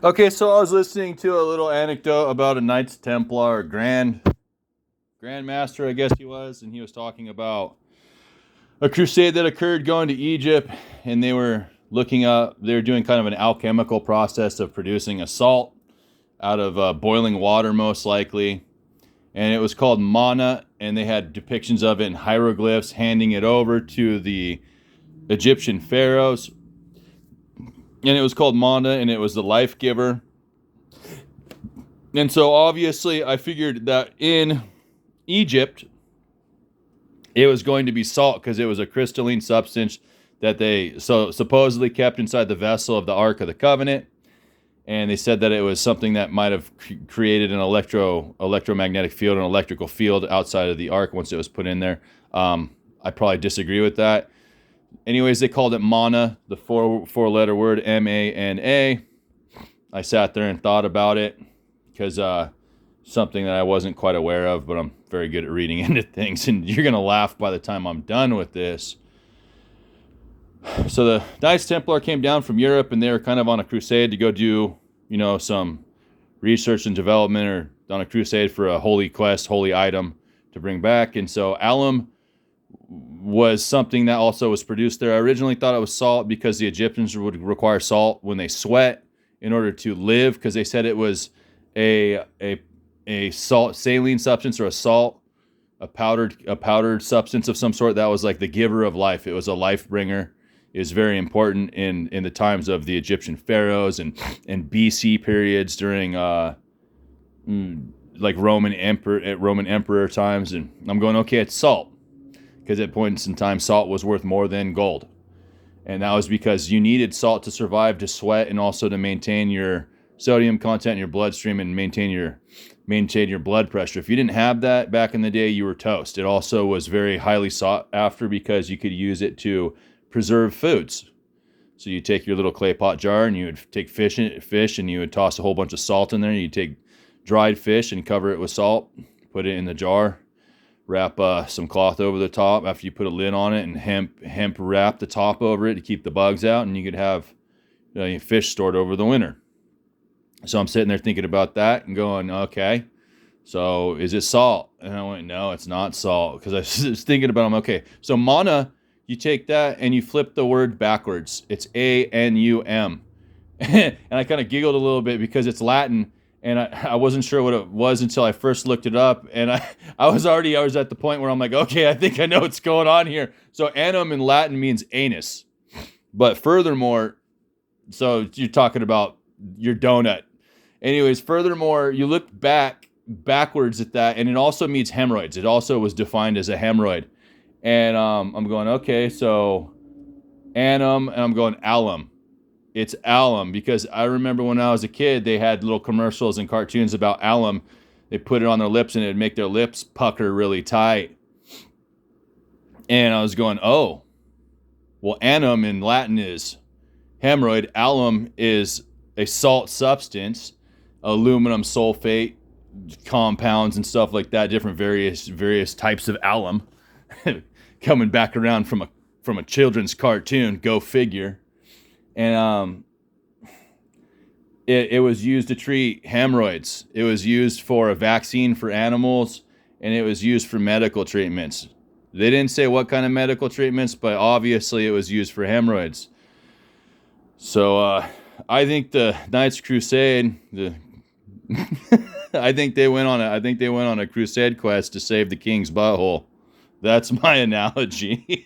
Okay, so I was listening to a little anecdote about a Knights Templar Grand Master, I guess he was, and he was talking about a crusade that occurred going to Egypt, and they were doing kind of an alchemical process of producing a salt out of boiling water, most likely, and it was called mana, and they had depictions of it in hieroglyphs, handing it over to the Egyptian pharaohs, and it was called mana, and it was the life giver. And so obviously, I figured that in Egypt, it was going to be salt because it was a crystalline substance that they supposedly kept inside the vessel of the Ark of the Covenant. And they said that it was something that might have created an electromagnetic field, an electrical field outside of the Ark once it was put in there. I probably disagree with that. Anyways, they called it mana, the four-letter word, MANA. I sat there and thought about it because something that I wasn't quite aware of, but I'm very good at reading into things, and you're going to laugh by the time I'm done with this. So the Knights Templar came down from Europe, and they were kind of on a crusade to go do, some research and development, or on a crusade for a holy quest, holy item to bring back. And so alum was something that also was produced there. I originally thought it was salt because the Egyptians would require salt when they sweat in order to live, because they said it was a salt saline substance, or a salt, a powdered substance of some sort that was like the giver of life. It was a life bringer. It was very important in the times of the Egyptian pharaohs and BC periods during like Roman emperor times. And I'm going, okay, it's salt, because at points in time salt was worth more than gold. And that was because you needed salt to survive, to sweat, and also to maintain your sodium content in your bloodstream and maintain your blood pressure. If you didn't have that back in the day, you were toast. It also was very highly sought after because you could use it to preserve foods. So you take your little clay pot jar, and you would take fish, and you would toss a whole bunch of salt in there. You'd take dried fish and cover it with salt, put it in the jar, wrap some cloth over the top after you put a lid on it, and hemp wrap the top over it to keep the bugs out, and you could have fish stored over the winter. So I'm sitting there thinking about that and going, okay, so is it salt? And I went, no, it's not salt, because I was thinking about them. Okay, so mana, you take that and you flip the word backwards. It's ANUM. And I kind of giggled a little bit because it's Latin, and I wasn't sure what it was until I first looked it up. And I was at the point where I'm like, okay, I think I know what's going on here. So anum in Latin means anus. But furthermore, so you're talking about your donut. Anyways, furthermore, you look backwards at that, and it also means hemorrhoids. It also was defined as a hemorrhoid. And I'm going, okay, so anum, and I'm going alum. It's alum, because I remember when I was a kid, they had little commercials and cartoons about alum. They put it on their lips, and it'd make their lips pucker really tight. And I was going, oh, well, anum in Latin is hemorrhoid. Alum is a salt substance, aluminum sulfate compounds and stuff like that, different various types of alum. Coming back around from a children's cartoon, go figure. And it was used to treat hemorrhoids. It was used for a vaccine for animals, and it was used for medical treatments. They didn't say what kind of medical treatments, but obviously it was used for hemorrhoids. So I think the Knights Crusade, I think they went on a crusade quest to save the king's butthole. That's my analogy.